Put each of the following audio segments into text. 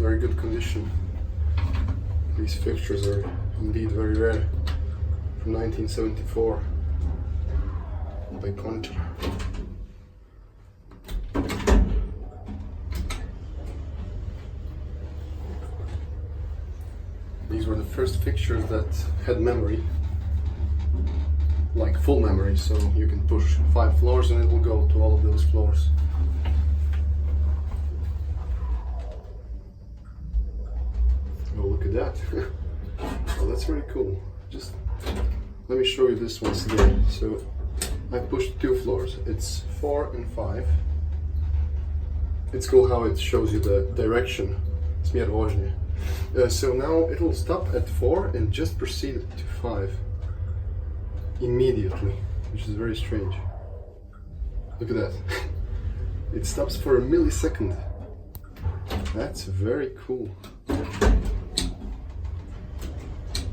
very good condition. These fixtures are indeed very rare. From 1974 by Končar. These were the first fixtures that had memory, like full memory, so you can push 5 floors and it will go to all of those floors. Oh, look at that. Oh, that's very cool. Just let me show you this once again. So I pushed 2 floors. It's 4 and 5. It's cool how it shows you the direction. Směr. So now it will stop at 4 and just proceed to 5 immediately, which is very strange. Look at that. It stops for a millisecond. That's very cool.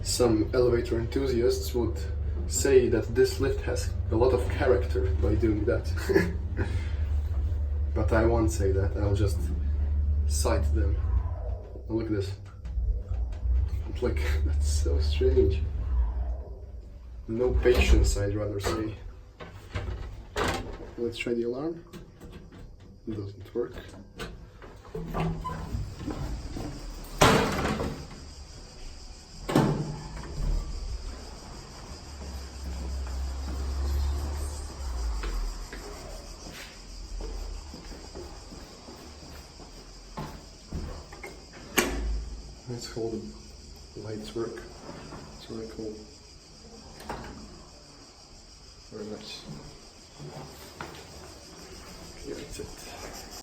Some elevator enthusiasts would say that this lift has a lot of character by doing that. But I won't say that, I'll just cite them. Oh, look at this. It's like, that's so strange. No patience, I'd rather say. Let's try the alarm. It doesn't work. Let's hold the lights work. It's really cool. Very nice. Okay, that's it.